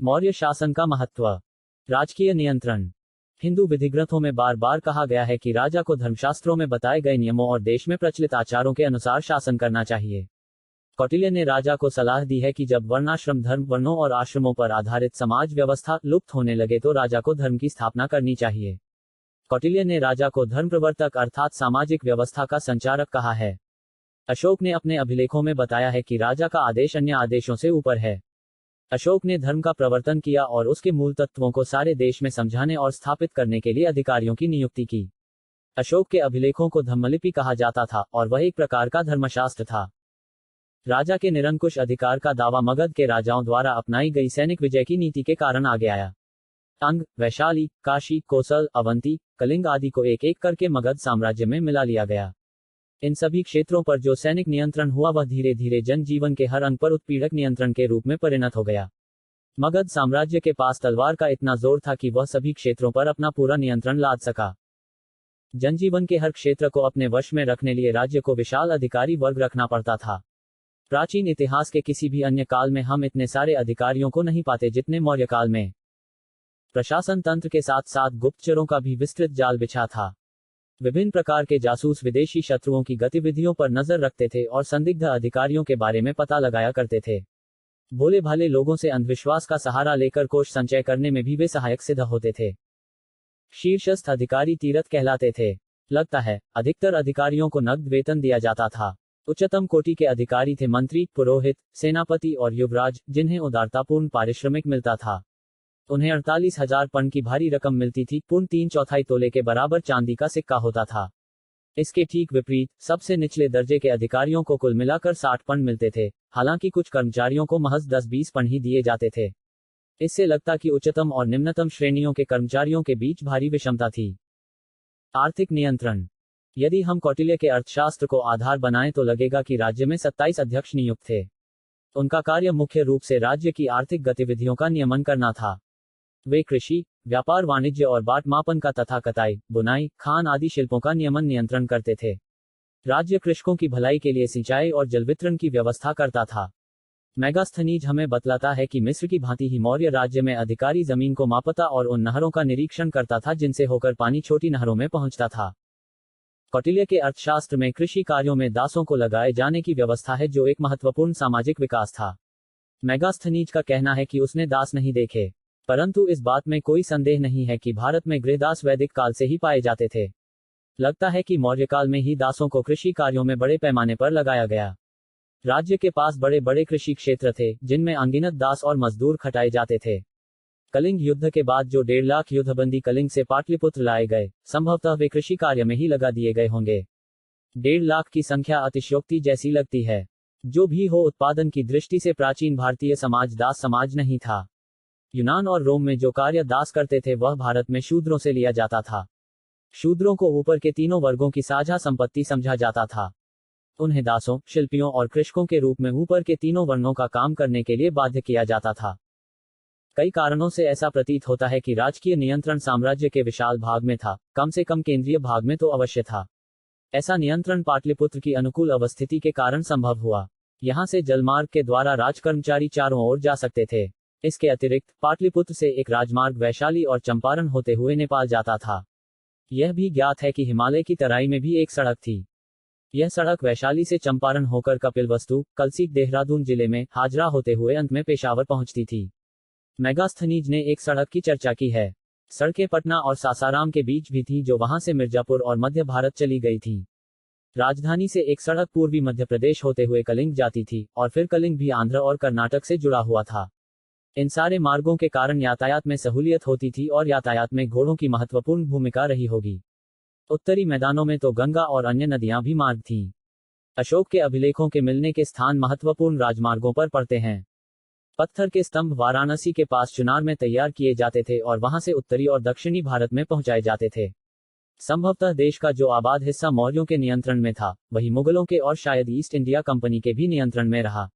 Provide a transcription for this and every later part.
मौर्य शासन का महत्व। राजकीय नियंत्रण। हिंदू विधिग्रंथों में बार बार कहा गया है कि राजा को धर्मशास्त्रों में बताए गए नियमों और देश में प्रचलित आचारों के अनुसार शासन करना चाहिए। कौटिल्य ने राजा को सलाह दी है कि जब वर्णाश्रम धर्म वर्णों और आश्रमों पर आधारित समाज व्यवस्था लुप्त होने लगे तो राजा को धर्म की स्थापना करनी चाहिए। कौटिल्य ने राजा को धर्म प्रवर्तक अर्थात सामाजिक व्यवस्था का संचारक कहा है। अशोक ने अपने अभिलेखों में बताया है कि राजा का आदेश अन्य आदेशों से ऊपर है। अशोक ने धर्म का प्रवर्तन किया और उसके मूल तत्वों को सारे देश में समझाने और स्थापित करने के लिए अधिकारियों की नियुक्ति की। अशोक के अभिलेखों को धम्मलिपि कहा जाता था और वह एक प्रकार का धर्मशास्त्र था। राजा के निरंकुश अधिकार का दावा मगध के राजाओं द्वारा अपनाई गई सैनिक विजय की नीति के कारण आगे आया। अंग, वैशाली, काशी, कोसल, अवंती, कलिंग आदि को एक एक करके मगध साम्राज्य में मिला लिया गया। इन सभी क्षेत्रों पर जो सैनिक नियंत्रण हुआ वह धीरे धीरे जनजीवन के हर अंग पर उत्पीड़क नियंत्रण के रूप में परिणत हो गया। मगध साम्राज्य के पास तलवार का इतना जोर था कि वह सभी क्षेत्रों पर अपना पूरा नियंत्रण लाद सका। जनजीवन के हर क्षेत्र को अपने वश में रखने लिए राज्य को विशाल अधिकारी वर्ग रखना पड़ता था। प्राचीन इतिहास के किसी भी अन्य काल में हम इतने सारे अधिकारियों को नहीं पाते जितने मौर्य काल में। प्रशासन तंत्र के साथ साथ गुप्तचरों का भी विस्तृत जाल बिछा था। विभिन्न प्रकार के जासूस विदेशी शत्रुओं की गतिविधियों पर नजर रखते थे और संदिग्ध अधिकारियों के बारे में पता लगाया करते थे। भोले भाले लोगों से अंधविश्वास का सहारा लेकर कोष संचय करने में भी वे सहायक सिद्ध होते थे। शीर्षस्थ अधिकारी तीरथ कहलाते थे। लगता है अधिकतर अधिकारियों को नकद वेतन दिया जाता था। उच्चतम कोटि के अधिकारी थे मंत्री, पुरोहित, सेनापति और युवराज, जिन्हें उदारतापूर्ण पारिश्रमिक मिलता था। उन्हें 48,000 पन की भारी रकम मिलती थी। पूर्ण 3/4 तोले के बराबर चांदी का सिक्का होता था। इसके ठीक विपरीत सबसे निचले दर्जे के अधिकारियों को कुल मिलाकर 60 पन मिलते थे। हालांकि कुछ कर्मचारियों को महज 10-20 पन ही दिए जाते थे। इससे लगता कि उच्चतम और निम्नतम श्रेणियों के कर्मचारियों के बीच भारी विषमता थी। आर्थिक नियंत्रण। यदि हम कौटिल्य के अर्थशास्त्र को आधार बनाएं तो लगेगा कि राज्य में 27 अध्यक्ष नियुक्त थे। उनका कार्य मुख्य रूप से राज्य की आर्थिक गतिविधियों का नियमन करना था। वे कृषि, व्यापार वाणिज्य और बाट मापन का तथा कताई, बुनाई, खान आदि शिल्पों का नियंत्रण करते थे। राज्य कृषकों की भलाई के लिए सिंचाई और जल वितरण की व्यवस्था करता था। मेगास्थनीज हमें बतलाता है कि मिस्र की भांति ही मौर्य राज्य में अधिकारी जमीन को मापता और उन नहरों का निरीक्षण करता था जिनसे होकर पानी छोटी नहरों में पहुंचता था। कौटिल्य के अर्थशास्त्र में कृषि कार्यों में दासों को लगाए जाने की व्यवस्था है जो एक महत्वपूर्ण सामाजिक विकास था। मेगास्थनीज का कहना है कि उसने दास नहीं देखे, परंतु इस बात में कोई संदेह नहीं है कि भारत में गृहदास वैदिक काल से ही पाए जाते थे। लगता है कि मौर्य काल में ही दासों को कृषि कार्यों में बड़े पैमाने पर लगाया गया। राज्य के पास बड़े बड़े कृषि क्षेत्र थे जिनमें अनगिनत दास और मजदूर खटाए जाते थे। कलिंग युद्ध के बाद जो 1.5 लाख युद्धबंदी कलिंग से पाटलिपुत्र लाए गए, संभवतः वे कृषि कार्य में ही लगा दिए गए होंगे। 1.5 लाख की संख्या अतिशयोक्ति जैसी लगती है। जो भी हो, उत्पादन की दृष्टि से प्राचीन भारतीय समाज दास समाज नहीं था। यूनान और रोम में जो कार्य दास करते थे वह भारत में शूद्रों से लिया जाता था। शूद्रों को ऊपर के तीनों वर्गों की साझा संपत्ति समझा जाता था। उन्हें दासों, शिल्पियों और कृषकों के रूप में ऊपर के तीनों वर्णों का काम करने के लिए बाध्य किया जाता था। कई कारणों से ऐसा प्रतीत होता है कि राजकीय नियंत्रण साम्राज्य के विशाल भाग में था, कम से कम केंद्रीय भाग में तो अवश्य था। ऐसा नियंत्रण पाटलिपुत्र की अनुकूल अवस्थिति के कारण संभव हुआ। यहां से जलमार्ग के द्वारा राजकर्मचारी चारों ओर जा सकते थे। इसके अतिरिक्त पाटलिपुत्र से एक राजमार्ग वैशाली और चंपारण होते हुए नेपाल जाता था। यह भी ज्ञात है कि हिमालय की तराई में भी एक सड़क थी। यह सड़क वैशाली से चंपारण होकर कपिलवस्तु, कलसीक, देहरादून जिले में हाजरा होते हुए अंत में पेशावर पहुंचती थी। मेगास्थनीज ने एक सड़क की चर्चा की है। सड़कें पटना और सासाराम के बीच भी थी जो वहां से मिर्जापुर और मध्य भारत चली गई थी। राजधानी से एक सड़क पूर्वी मध्य प्रदेश होते हुए कलिंग जाती थी और फिर कलिंग भी आंध्र और कर्नाटक से जुड़ा हुआ था। इन सारे मार्गों के कारण यातायात में सहूलियत होती थी और यातायात में घोड़ों की महत्वपूर्ण भूमिका रही होगी। उत्तरी मैदानों में तो गंगा और अन्य नदियां भी मार्ग थीं। अशोक के अभिलेखों के मिलने के स्थान महत्वपूर्ण राजमार्गों पर पड़ते हैं। पत्थर के स्तंभ वाराणसी के पास चुनार में तैयार किए जाते थे और वहां से उत्तरी और दक्षिणी भारत में पहुंचाए जाते थे। संभवतः देश का जो आबाद हिस्सा मौर्यों के नियंत्रण में था वही मुगलों के और शायद ईस्ट इंडिया कंपनी के भी नियंत्रण में रहा।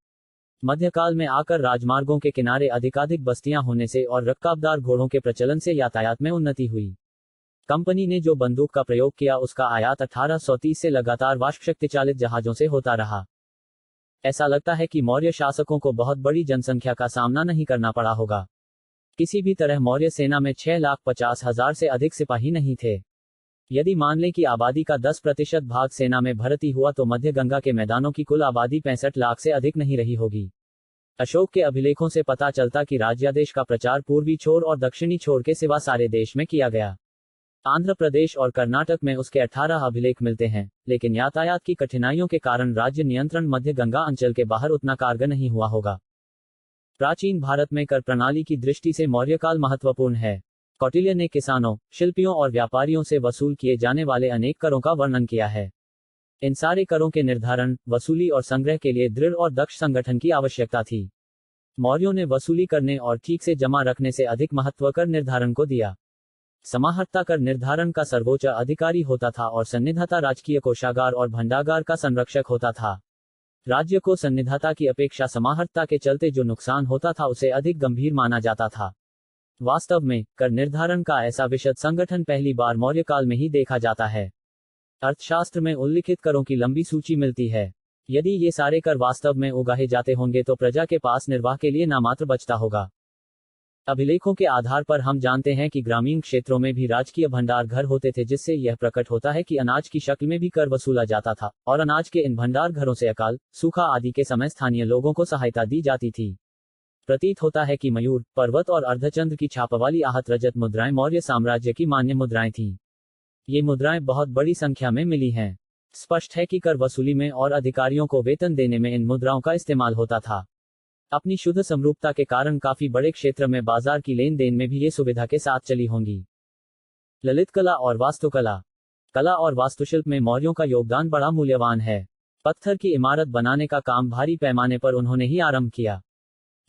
मध्यकाल में आकर राजमार्गों के किनारे अधिकाधिक बस्तियां होने से और रकाबदार घोड़ों के प्रचलन से यातायात में उन्नति हुई। कंपनी ने जो बंदूक का प्रयोग किया उसका आयात 1830 से लगातार वाष्पशक्ति चालित जहाजों से होता रहा। ऐसा लगता है कि मौर्य शासकों को बहुत बड़ी जनसंख्या का सामना नहीं करना पड़ा होगा। किसी भी तरह मौर्य सेना में 6,50,000 से अधिक सिपाही नहीं थे। यदि मान लें कि आबादी का 10% भाग सेना में भर्ती हुआ तो मध्य गंगा के मैदानों की कुल आबादी 65 लाख से अधिक नहीं रही होगी। अशोक के अभिलेखों से पता चलता कि राज्यादेश का प्रचार पूर्वी छोर और दक्षिणी छोर के सिवा सारे देश में किया गया। आंध्र प्रदेश और कर्नाटक में उसके 18 अभिलेख मिलते हैं, लेकिन यातायात की कठिनाइयों के कारण राज्य नियंत्रण मध्य गंगा अंचल के बाहर उतना कारगर नहीं हुआ होगा। प्राचीन भारत में कर प्रणाली की दृष्टि से मौर्यकाल महत्वपूर्ण है। कौटिल्य ने किसानों, शिल्पियों और व्यापारियों से वसूल किए जाने वाले अनेक करों का वर्णन किया है। इन सारे करों के निर्धारण, वसूली और संग्रह के लिए दृढ़ और दक्ष संगठन की आवश्यकता थी। मौर्यों ने वसूली करने और ठीक से जमा रखने से अधिक महत्व कर निर्धारण को दिया। समाहर्ता कर निर्धारण का सर्वोच्च अधिकारी होता था और सन्निधाता राजकीय कोषागार और भंडागार का संरक्षक होता था। राज्य को सन्निधाता की अपेक्षा समाहर्ता के चलते जो नुकसान होता था उसे अधिक गंभीर माना जाता था। वास्तव में कर निर्धारण का ऐसा विशद संगठन पहली बार मौर्य काल में ही देखा जाता है। अर्थशास्त्र में उल्लिखित करों की लंबी सूची मिलती है। यदि ये सारे कर वास्तव में उगाहे जाते होंगे तो प्रजा के पास निर्वाह के लिए नामात्र बचता होगा। अभिलेखों के आधार पर हम जानते हैं कि ग्रामीण क्षेत्रों में भी राजकीय भंडार घर होते थे, जिससे यह प्रकट होता है कि अनाज की शक्ल में भी कर वसूला जाता था और अनाज के इन भंडार घरों से अकाल, सूखा आदि के समय स्थानीय लोगों को सहायता दी जाती थी। प्रतीत होता है कि मयूर, पर्वत और अर्धचंद्र की छाप वाली आहत रजत मुद्राएं मौर्य साम्राज्य की मान्य मुद्राएं थीं। ये मुद्राएं बहुत बड़ी संख्या में मिली हैं। स्पष्ट है कि कर वसूली में और अधिकारियों को वेतन देने में इन मुद्राओं का इस्तेमाल होता था। अपनी शुद्ध समरूपता के कारण काफी बड़े क्षेत्र में बाजार की लेन देन में भी ये सुविधा के साथ चली होंगी। ललित कला और वास्तुकला। कला और वास्तुशिल्प में मौर्यों का योगदान बड़ा मूल्यवान है। पत्थर की इमारत बनाने का काम भारी पैमाने पर उन्होंने ही आरंभ किया।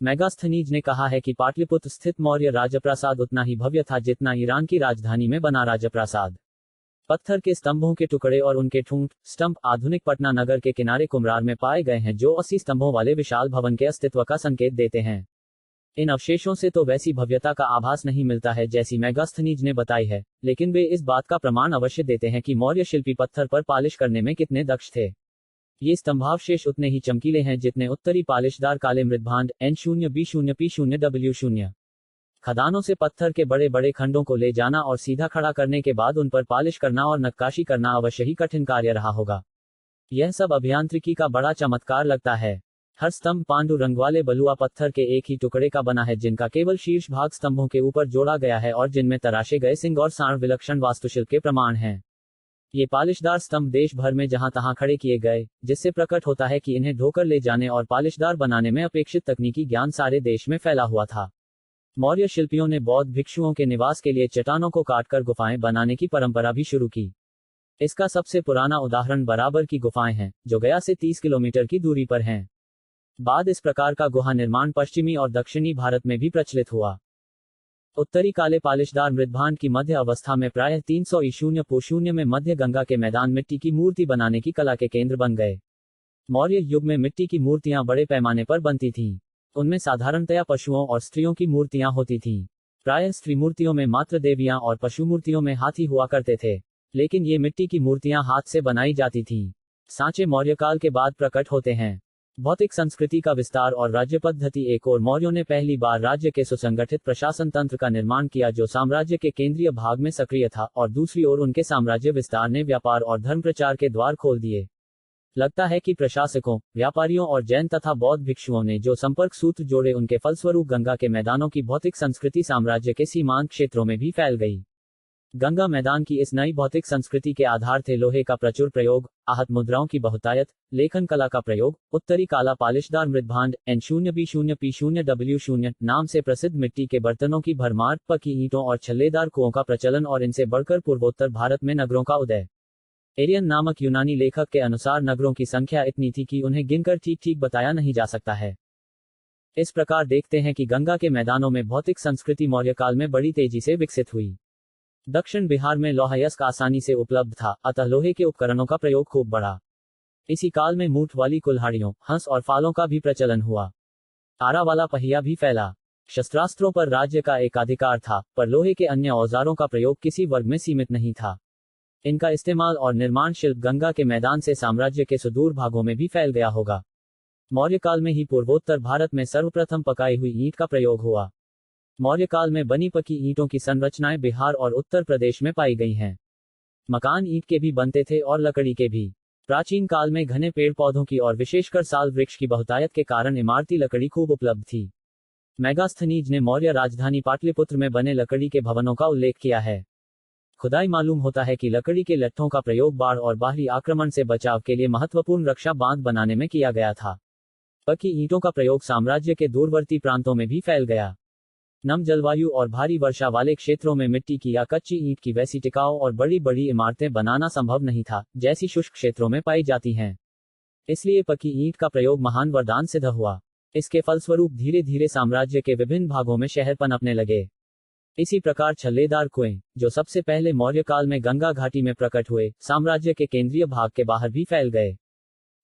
मेगास्थनीज ने कहा है कि पाटलिपुत्र स्थित मौर्य राजप्रासाद उतना ही भव्य था जितना ईरान की राजधानी में बना राजप्रासाद। पत्थर के स्तंभों के टुकड़े और उनके ठूंठ, स्टंप आधुनिक पटना नगर के किनारे कुम्हरार में पाए गए हैं, जो 80 स्तंभों वाले विशाल भवन के अस्तित्व का संकेत देते हैं। इन अवशेषों से तो वैसी भव्यता का आभास नहीं मिलता है जैसी मेगास्थनीज ने बताई है, लेकिन वे इस बात का प्रमाण अवश्य देते हैं कि मौर्य शिल्पी पत्थर पर पालिश करने में कितने दक्ष थे। ये स्तंभावशेष उतने ही चमकीले हैं जितने उत्तरी पालिशदार काले मृदभांड N0 B0 P0 W0। खदानों से पत्थर के बड़े बड़े खंडों को ले जाना और सीधा खड़ा करने के बाद उन पर पालिश करना और नक्काशी करना अवश्य ही कठिन कार्य रहा होगा। यह सब अभियांत्रिकी का बड़ा चमत्कार लगता है। हर स्तंभ पांडु रंग वाले बलुआ पत्थर के एक ही टुकड़े का बना है, जिनका केवल शीर्ष भाग स्तंभों के ऊपर जोड़ा गया है और जिनमें तराशे गए सिंग और सांड विलक्षण वास्तुशिल्प के प्रमाण हैं। ये पालिशदार स्तंभ देश भर में जहां तहां खड़े किए गए, जिससे प्रकट होता है कि इन्हें ढोकर ले जाने और पालिशदार बनाने में अपेक्षित तकनीकी ज्ञान सारे देश में फैला हुआ था। मौर्य शिल्पियों ने बौद्ध भिक्षुओं के निवास के लिए चट्टानों को काटकर गुफाएं बनाने की परंपरा भी शुरू की। इसका सबसे पुराना उदाहरण बराबर की गुफाएं हैं, जो गया से 30 किलोमीटर की दूरी पर हैं। बाद इस प्रकार का गुहा निर्माण पश्चिमी और दक्षिणी भारत में भी प्रचलित हुआ। उत्तरी काले पालिशदार मृदभांड की मध्य अवस्था में प्रायः 300 ईशून्य पूर्व में मध्य गंगा के मैदान मिट्टी की मूर्ति बनाने की कला के केंद्र बन गए। मौर्य युग में मिट्टी की मूर्तियां बड़े पैमाने पर बनती थीं। उनमें साधारणतया पशुओं और स्त्रियों की मूर्तियां होती थीं। प्रायः स्त्री मूर्तियों में मात्र देवियां और पशु मूर्तियों में हाथी हुआ करते थे, लेकिन ये मिट्टी की मूर्तियां हाथ से बनाई जाती थीं। सांचे मौर्यकाल के बाद प्रकट होते हैं। भौतिक संस्कृति का विस्तार और राज्य पद्धति। एक और मौर्यों ने पहली बार राज्य के सुसंगठित प्रशासन तंत्र का निर्माण किया जो साम्राज्य के केंद्रीय भाग में सक्रिय था, और दूसरी ओर उनके साम्राज्य विस्तार ने व्यापार और धर्म प्रचार के द्वार खोल दिए। लगता है कि प्रशासकों, व्यापारियों और जैन तथा बौद्ध भिक्षुओं ने जो संपर्क सूत्र जोड़े, उनके फलस्वरूप गंगा के मैदानों की भौतिक संस्कृति साम्राज्य के सीमांत क्षेत्रों में भी फैल गई। गंगा मैदान की इस नई भौतिक संस्कृति के आधार थे लोहे का प्रचुर प्रयोग, आहत मुद्राओं की बहुतायत, लेखन कला का प्रयोग, उत्तरी काला पालिशदार मृदभांड N0 B0 P0 W0 नाम से प्रसिद्ध मिट्टी के बर्तनों की भरमार, पकी ईंटों और छल्लेदार कुओं का प्रचलन और इनसे बढ़कर पूर्वोत्तर भारत में नगरों का उदय। एरियन नामक यूनानी लेखक के अनुसार नगरों की संख्या इतनी थी कि उन्हें गिनकर ठीक ठीक बताया नहीं जा सकता है। इस प्रकार देखते हैं कि गंगा के मैदानों में भौतिक संस्कृति मौर्यकाल में बड़ी तेजी से विकसित हुई। दक्षिण बिहार में लोहायस्क आसानी से उपलब्ध था, अतः लोहे के उपकरणों का प्रयोग खूब बढ़ा। इसी काल में मूठ वाली कुल्हाड़ियों, हंस और फालों का भी प्रचलन हुआ। आरा वाला पहिया भी फैला। शस्त्रास्त्रों पर राज्य का एकाधिकार था, पर लोहे के अन्य औजारों का प्रयोग किसी वर्ग में सीमित नहीं था। इनका इस्तेमाल और निर्माण शिल्प गंगा के मैदान से साम्राज्य के सुदूर भागों में भी फैल गया होगा। मौर्यकाल में ही पूर्वोत्तर भारत में सर्वप्रथम पकाई हुई ईंट का प्रयोग हुआ। मौर्य काल में बनी पकी ईंटों की संरचनाएं बिहार और उत्तर प्रदेश में पाई गई हैं। मकान ईंट के भी बनते थे और लकड़ी के भी। प्राचीन काल में घने पेड़ पौधों की और विशेषकर साल वृक्ष की बहुतायत के कारण इमारती लकड़ी खूब उपलब्ध थी। मेगास्थनीज ने मौर्य राजधानी पाटलिपुत्र में बने लकड़ी के भवनों का उल्लेख किया है। खुदाई मालूम होता है कि लकड़ी के लट्ठों का प्रयोग बाढ़ और बाहरी आक्रमण से बचाव के लिए महत्वपूर्ण रक्षा बांध बनाने में किया गया था। पक्की ईंटों का प्रयोग साम्राज्य के दूरवर्ती प्रांतों में भी फैल गया। नम जलवायु और भारी वर्षा वाले क्षेत्रों में मिट्टी की या कच्ची ईंट की वैसी टिकाऊ और बड़ी बड़ी इमारतें बनाना संभव नहीं था, जैसी शुष्क क्षेत्रों में पाई जाती हैं। इसलिए पक्की ईंट का प्रयोग महान वरदान सिद्ध हुआ। इसके फलस्वरूप धीरे धीरे साम्राज्य के विभिन्न भागों में शहर पनपने लगे। इसी प्रकार छल्लेदार कुएं, जो सबसे पहले मौर्य काल में गंगा घाटी में प्रकट हुए, साम्राज्य के केंद्रीय भाग के बाहर भी फैल गए।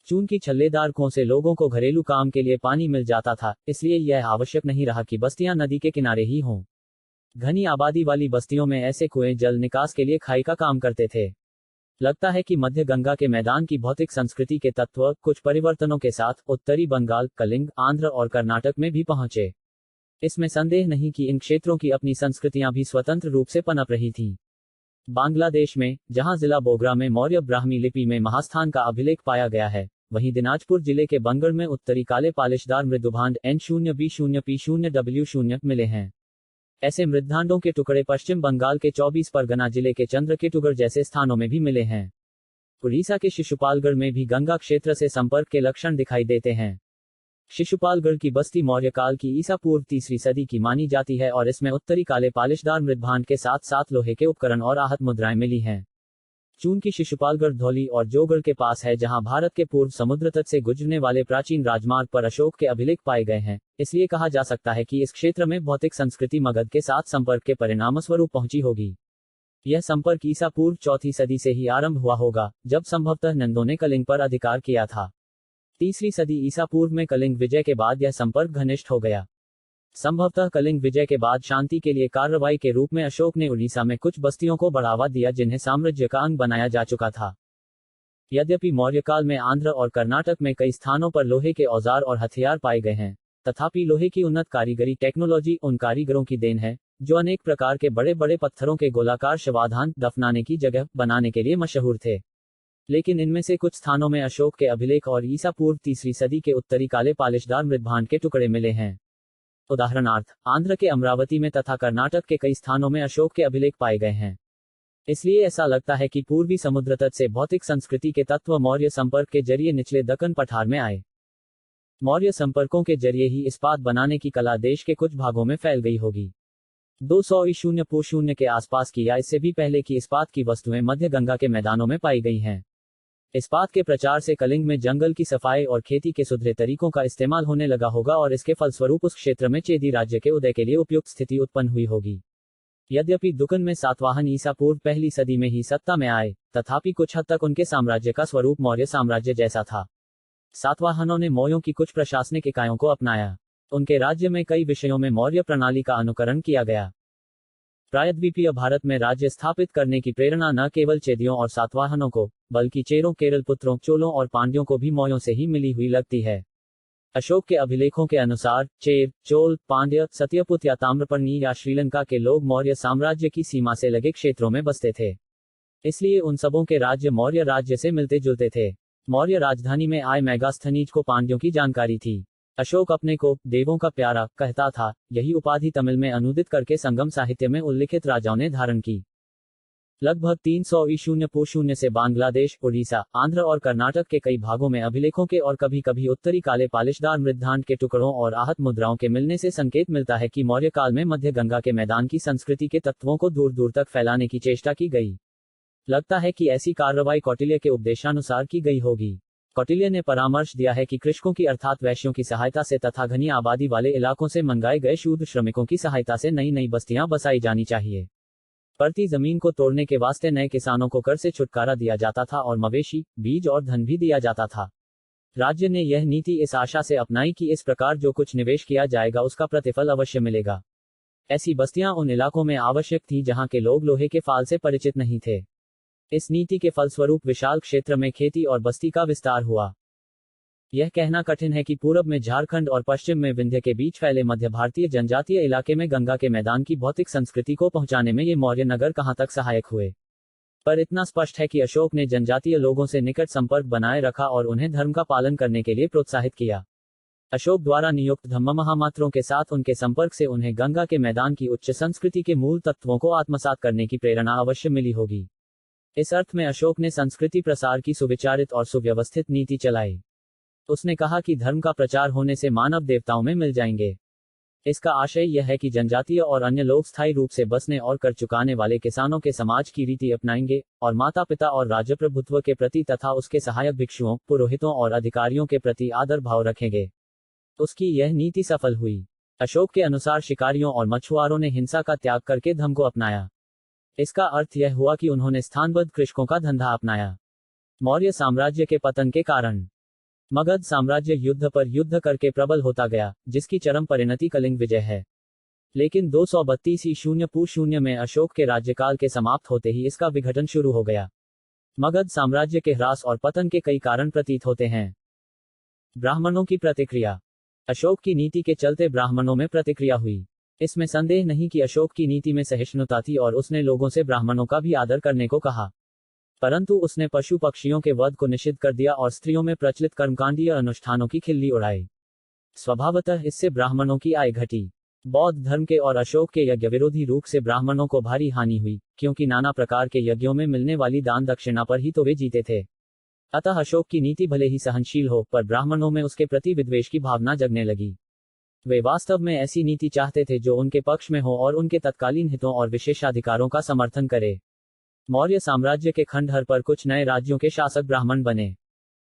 चून की छल्लेदार कुओं से लोगों को घरेलू काम के लिए पानी मिल जाता था, इसलिए यह आवश्यक नहीं रहा कि बस्तियां नदी के किनारे ही हों। घनी आबादी वाली बस्तियों में ऐसे कुएं जल निकास के लिए खाई का काम करते थे। लगता है कि मध्य गंगा के मैदान की भौतिक संस्कृति के तत्व कुछ परिवर्तनों के साथ उत्तरी बंगाल, कलिंग, आंध्र और कर्नाटक में भी पहुंचे। इसमें संदेह नहीं कि इन क्षेत्रों की अपनी संस्कृतियां भी स्वतंत्र रूप से पनप रही थीं। बांग्लादेश में, जहां जिला बोगरा में मौर्य ब्राह्मी लिपि में महास्थान का अभिलेख पाया गया है, वहीं दिनाजपुर जिले के बंगड़ में उत्तरी काले पालिशदार मृदुभांड N0B0P0W0 मिले हैं। ऐसे मृद्भांडों के टुकड़े पश्चिम बंगाल के 24 परगना जिले के चंद्रकेतुगढ़ जैसे स्थानों में भी मिले हैं। उड़ीसा के शिशुपालगढ़ में भी गंगा क्षेत्र से संपर्क के लक्षण दिखाई देते हैं। शिशुपालगढ़ की बस्ती मौर्य काल की ईसा पूर्व 3वीं सदी की मानी जाती है और इसमें उत्तरी काले पालिशदार मृद्भांड के साथ साथ लोहे के उपकरण और आहत मुद्राएं मिली हैं। चून की शिशुपालगढ़ धौली और जोगढ़ के पास है, जहां भारत के पूर्व समुद्र तट से गुजरने वाले प्राचीन राजमार्ग पर अशोक के अभिलेख पाए गए हैं, इसलिए कहा जा सकता है कि इस क्षेत्र में भौतिक संस्कृति मगध के साथ संपर्क के परिणामस्वरूप पहुंची होगी। यह संपर्क ईसा पूर्व 4वीं सदी से ही आरंभ हुआ होगा, जब संभवतः नंदों ने कलिंग पर अधिकार किया था। 3वीं सदी ईसा पूर्व में कलिंग विजय के बाद यह संपर्क घनिष्ठ हो गया। संभवतः कलिंग विजय के बाद शांति के लिए कार्रवाई के रूप में अशोक ने उड़ीसा में कुछ बस्तियों को बढ़ावा दिया जिन्हें साम्राज्य का अंग बनाया जा चुका था। यद्यपि मौर्य काल में आंध्र और कर्नाटक में कई स्थानों पर लोहे के औजार और हथियार पाए गए हैं, तथापि लोहे की उन्नत कारीगरी टेक्नोलॉजी उन कारीगरों की देन है जो अनेक प्रकार के बड़े बड़े पत्थरों के गोलाकार शवाधान दफनाने की जगह बनाने के लिए मशहूर थे। लेकिन इनमें से कुछ स्थानों में अशोक के अभिलेख और ईसा पूर्व 3वीं सदी के उत्तरी काले पालिशदार मृद्भांड के टुकड़े मिले हैं। उदाहरणार्थ, आंध्र के अमरावती में तथा कर्नाटक के कई स्थानों में अशोक के अभिलेख पाए गए हैं। इसलिए ऐसा लगता है कि पूर्वी समुद्र तट से भौतिक संस्कृति के तत्व मौर्य संपर्क के जरिए निचले दक्कन पठार में आए। मौर्य संपर्कों के जरिए ही इस्पात बनाने की कला देश के कुछ भागों में फैल गई होगी। 200 ईशून्य पूर्व के आसपास की या इससे भी पहले की इस्पात की वस्तुएं मध्य गंगा के मैदानों में पाई गई हैं। इस्पात के प्रचार से कलिंग में जंगल की सफाई और खेती के सुधरे तरीकों का इस्तेमाल होने लगा होगा और इसके फलस्वरूप उस क्षेत्र में चेदी राज्य के उदय के लिए उपयुक्त स्थिति उत्पन्न हुई होगी। यद्यपि दुकन में सातवाहन ईसा पूर्व 1ली सदी में ही सत्ता में आए, तथापि कुछ हद तक उनके साम्राज्य का स्वरूप मौर्य साम्राज्य जैसा था। सातवाहनों ने मौर्यों की कुछ प्रशासनिक इकाइयों को अपनाया। उनके राज्य में कई विषयों में मौर्य प्रणाली का अनुकरण किया गया। प्रायद्वीपीय भारत में राज्य स्थापित करने की प्रेरणा न केवल चेदियों और सातवाहनों को, बल्कि चेरों, केरल पुत्रों, चोलों और पांड्यों को भी मौर्यों से ही मिली हुई लगती है। अशोक के अभिलेखों के अनुसार चेर, चोल, पांड्य, सत्यपुत या ताम्रपर्णी या श्रीलंका के लोग मौर्य साम्राज्य की सीमा से लगे क्षेत्रों में बसते थे। इसलिए उन सबों के राज्य मौर्य राज्य से मिलते जुलते थे। मौर्य राजधानी में आए मेगास्थनीज को पांड्यों की जानकारी थी। अशोक अपने को देवों का प्यारा कहता था। यही उपाधि तमिल में अनुदित करके संगम साहित्य में उल्लिखित राजाओं ने धारण की। लगभग 300 ईशून्य पूर्व से बांग्लादेश, उड़ीसा, आंध्र और कर्नाटक के कई भागों में अभिलेखों के और कभी कभी उत्तरी काले पालिशदार मृद्भांड के टुकड़ों और आहत मुद्राओं के मिलने से संकेत मिलता है कि मौर्य काल में मध्य गंगा के मैदान की संस्कृति के तत्वों को दूर दूर तक फैलाने की चेष्टा की गई। लगता है कि ऐसी कार्रवाई कौटिल्य के उपदेशानुसार की गई होगी। कौटिल्य ने परामर्श दिया है कि कृषकों की अर्थात वैश्यों की सहायता से तथा घनी आबादी वाले इलाकों से मंगाए गए शूद्र श्रमिकों की सहायता से नई नई बस्तियां बसाई जानी चाहिए। पड़ती जमीन को तोड़ने के वास्ते नए किसानों को कर से छुटकारा दिया जाता था और मवेशी, बीज और धन भी दिया जाता था। राज्य ने यह नीति इस आशा से अपनाई कि इस प्रकार जो कुछ निवेश किया जाएगा उसका प्रतिफल अवश्य मिलेगा। ऐसी बस्तियां उन इलाकों में आवश्यक थी जहां के लोग लोहे के फाल से परिचित नहीं थे। इस नीति के फलस्वरूप विशाल क्षेत्र में खेती और बस्ती का विस्तार हुआ। यह कहना कठिन है कि पूरब में झारखंड और पश्चिम में विंध्य के बीच फैले मध्य भारतीय जनजातीय इलाके में गंगा के मैदान की भौतिक संस्कृति को पहुंचाने में ये मौर्य नगर कहां तक सहायक हुए। पर इतना स्पष्ट है कि अशोक ने जनजातीय लोगों से निकट संपर्क बनाए रखा और उन्हें धर्म का पालन करने के लिए प्रोत्साहित किया। अशोक द्वारा नियुक्त धम्म महामात्रों के साथ उनके संपर्क से उन्हें गंगा के मैदान की उच्च संस्कृति के मूल तत्वों को आत्मसात करने की प्रेरणा अवश्य मिली होगी। इस अर्थ में अशोक ने संस्कृति प्रसार की सुविचारित और सुव्यवस्थित नीति चलाई। उसने कहा कि धर्म का प्रचार होने से मानव देवताओं में मिल जाएंगे। इसका आशय यह है कि जनजातीय और अन्य लोग स्थायी रूप से बसने और कर चुकाने वाले किसानों के समाज की रीति अपनाएंगे और माता पिता और राजप्रभुत्व के प्रति तथा उसके सहायक भिक्षुओं, पुरोहितों और अधिकारियों के प्रति आदर भाव रखेंगे। उसकी यह नीति सफल हुई। अशोक के अनुसार शिकारियों और मछुआरों ने हिंसा का त्याग करके धर्म को अपनाया। इसका अर्थ यह हुआ कि उन्होंने स्थानबद्ध कृषकों का धंधा अपनाया। मौर्य साम्राज्य के पतन के कारण मगध साम्राज्य युद्ध पर युद्ध करके प्रबल होता गया, जिसकी चरम परिणति कलिंग विजय है। लेकिन 232 ईशून्य पूर्व में अशोक के राज्यकाल के समाप्त होते ही इसका विघटन शुरू हो गया। मगध साम्राज्य के ह्रास और पतन के कई कारण प्रतीत होते हैं। ब्राह्मणों की प्रतिक्रिया। अशोक की नीति के चलते ब्राह्मणों में प्रतिक्रिया हुई। इसमें संदेह नहीं कि अशोक की नीति में सहिष्णुता थी और उसने लोगों से ब्राह्मणों का भी आदर करने को कहा। परंतु उसने पशु पक्षियों के वध को निषिद्ध कर दिया और स्त्रियों में प्रचलित कर्मकांडीय अनुष्ठानों की खिल्ली उड़ाई। स्वभावतः इससे ब्राह्मणों की आय घटी। बौद्ध धर्म के और अशोक के यज्ञ विरोधी रूप से ब्राह्मणों को भारी हानि हुई, क्योंकि नाना प्रकार के यज्ञों में मिलने वाली दान दक्षिणा पर ही तो वे जीते थे। अतः अशोक की नीति भले ही सहनशील हो, पर ब्राह्मणों में उसके प्रति विद्वेष की भावना जगने लगी। वे वास्तव में ऐसी नीति चाहते थे जो उनके पक्ष में हो और उनके तत्कालीन हितों और विशेषाधिकारों का समर्थन करे। मौर्य साम्राज्य के खंडहर पर कुछ नए राज्यों के शासक ब्राह्मण बने।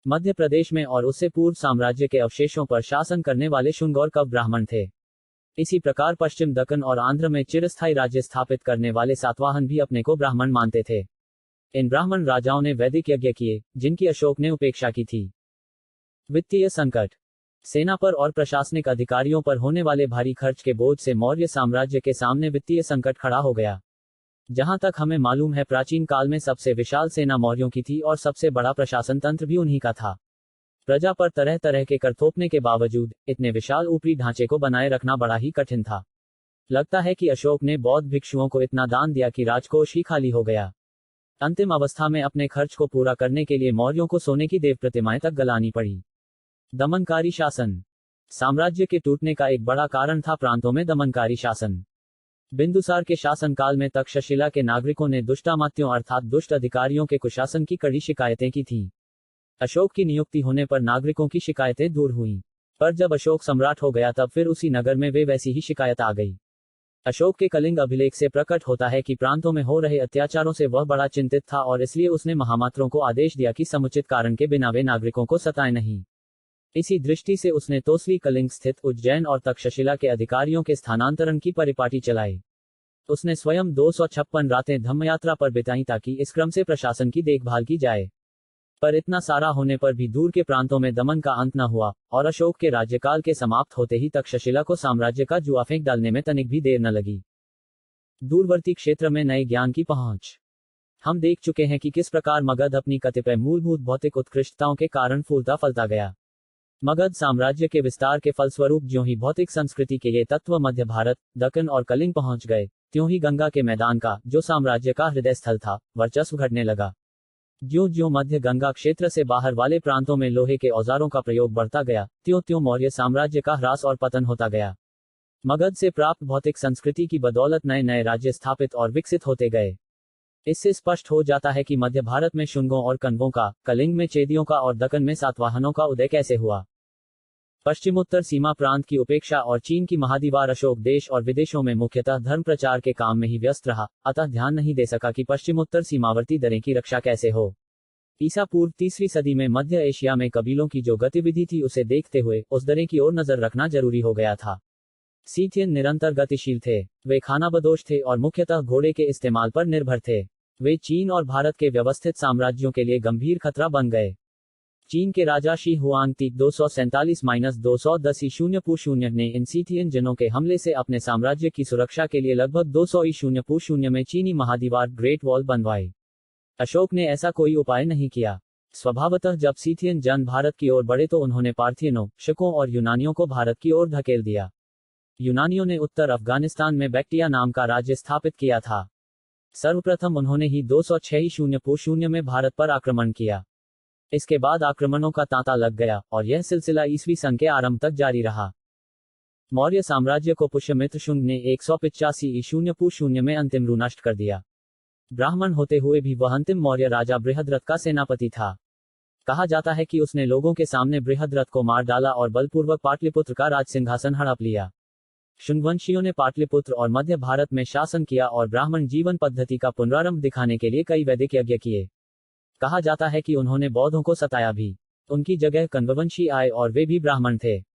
मध्य प्रदेश में और उससे पूर्व साम्राज्य के अवशेषों पर शासन करने वाले शुंग और कव ब्राह्मण थे। इसी प्रकार पश्चिम दक्कन और आंध्र में चिरस्थायी राज्य स्थापित करने वाले सातवाहन भी अपने को ब्राह्मण मानते थे। इन ब्राह्मण राजाओं ने वैदिक यज्ञ किए, जिनकी अशोक ने उपेक्षा की थी। वित्तीय संकट। सेना पर और प्रशासनिक अधिकारियों पर होने वाले भारी खर्च के बोझ से मौर्य साम्राज्य के सामने वित्तीय संकट खड़ा हो गया। जहां तक हमें मालूम है, प्राचीन काल में सबसे विशाल सेना मौर्यों की थी और सबसे बड़ा प्रशासन तंत्र भी उन्हीं का था। प्रजा पर तरह तरह के कर थोपने के बावजूद इतने विशाल ऊपरी ढांचे को बनाए रखना बड़ा ही कठिन था। लगता है कि अशोक ने बौद्ध भिक्षुओं को इतना दान दिया कि राजकोष ही खाली हो गया। अंतिम अवस्था में अपने खर्च को पूरा करने के लिए मौर्यों को सोने की देव प्रतिमाएं तक गलानी पड़ी। दमनकारी शासन। साम्राज्य के टूटने का एक बड़ा कारण था प्रांतों में दमनकारी शासन। बिंदुसार के शासनकाल में तक्षशिला के नागरिकों ने दुष्टामात्यों अर्थात दुष्ट अधिकारियों के कुशासन की कड़ी शिकायतें की थीं। अशोक की नियुक्ति होने पर नागरिकों की शिकायतें दूर हुईं। पर जब अशोक सम्राट हो गया तब फिर उसी नगर में वे वैसी ही शिकायत आ गई। अशोक के कलिंग अभिलेख से प्रकट होता है कि प्रांतों में हो रहे अत्याचारों से वह बड़ा चिंतित था और इसलिए उसने महामात्रों को आदेश दिया कि समुचित कारण के बिना वे नागरिकों को सताएं नहीं। इसी दृष्टि से उसने तोसली कलिंग स्थित उज्जैन और तक्षशिला के अधिकारियों के स्थानांतरण की परिपाटी चलाई। उसने स्वयं 256 रातें धम्मयात्रा पर बिताई ताकि इस क्रम से प्रशासन की देखभाल की जाए। पर इतना सारा होने पर भी दूर के प्रांतों में दमन का अंत न हुआ और अशोक के राज्यकाल के समाप्त होते ही तक्षशिला को साम्राज्य का जुआ फेंक डालने में तनिक भी देर न लगी। दूरवर्ती क्षेत्र में नए ज्ञान की पहुंच। हम देख चुके हैं कि किस प्रकार मगध अपनी कतिपय मूलभूत भौतिक उत्कृष्टताओं के कारण फूलता फलता गया। मगध साम्राज्य के विस्तार के फलस्वरूप ज्यों ही भौतिक संस्कृति के ये तत्व मध्य भारत, दक्कन और कलिंग पहुंच गए, त्यों ही गंगा के मैदान का, जो साम्राज्य का हृदय स्थल था, वर्चस्व घटने लगा। ज्यों ज्यों मध्य गंगा क्षेत्र से बाहर वाले प्रांतों में लोहे के औजारों का प्रयोग बढ़ता गया, त्यों त्यों मौर्य साम्राज्य का ह्रास और पतन होता गया। मगध से प्राप्त भौतिक संस्कृति की बदौलत नए नए राज्य स्थापित और विकसित होते गए। इससे स्पष्ट हो जाता है कि मध्य भारत में शुंगों और कण्वों का, कलिंग में चेदियों का और दक्कन में सातवाहनों का उदय कैसे हुआ। पश्चिमोत्तर सीमा प्रांत की उपेक्षा और चीन की महादीवार। अशोक देश और विदेशों में मुख्यतः धर्म प्रचार के काम में ही व्यस्त रहा, अतः ध्यान नहीं दे सका कि पश्चिमोत्तर सीमावर्ती दरें की रक्षा कैसे हो। ईसा पूर्व 3वीं सदी में मध्य एशिया में कबीलों की जो गतिविधि थी उसे देखते हुए उस दरें की ओर नजर रखना जरूरी हो गया था। सीथियन निरंतर गतिशील थे, वे खानाबदोश थे और मुख्यतः घोड़े के इस्तेमाल पर निर्भर थे। वे चीन और भारत के व्यवस्थित साम्राज्यों के लिए गंभीर खतरा बन गए। चीन के राजा शी हुआंग 247-210 ईशून्य पूर्व ने इन सीथियन जनों के हमले से अपने साम्राज्य की सुरक्षा के लिए लगभग 200 ईशून्य पूर्व में चीनी महादीवार ग्रेट वॉल बनवाई। अशोक ने ऐसा कोई उपाय नहीं किया। स्वभावतः जब सीथियन जन भारत की ओर बढ़े तो उन्होंने पार्थियनों, शकों और यूनानियों को भारत की ओर धकेल दिया। यूनानियों ने उत्तर अफगानिस्तान में बैक्टिया नाम का राज्य स्थापित किया था। सर्वप्रथम उन्होंने ही 206 में भारत पर आक्रमण किया। इसके बाद आक्रमणों का तांता लग गया और यह सिलसिला ईसवी सन के आरंभ तक जारी रहा। मौर्य साम्राज्य को पुष्यमित्र शुंग ने 185 में अंतिम रूप नष्ट कर दिया। ब्राह्मण होते हुए भी वह अंतिम मौर्य राजा बृहद्रथ का सेनापति था। कहा जाता है कि उसने लोगों के सामने बृहद्रथ को मार डाला और बलपूर्वक पाटलिपुत्र का राज सिंहासन हड़प लिया। शुंगवंशियों ने पाटलिपुत्र और मध्य भारत में शासन किया और ब्राह्मण जीवन पद्धति का पुनरारंभ दिखाने के लिए कई वैदिक यज्ञ किए। कहा जाता है कि उन्होंने बौद्धों को सताया भी। उनकी जगह कण्ववंशी आए और वे भी ब्राह्मण थे।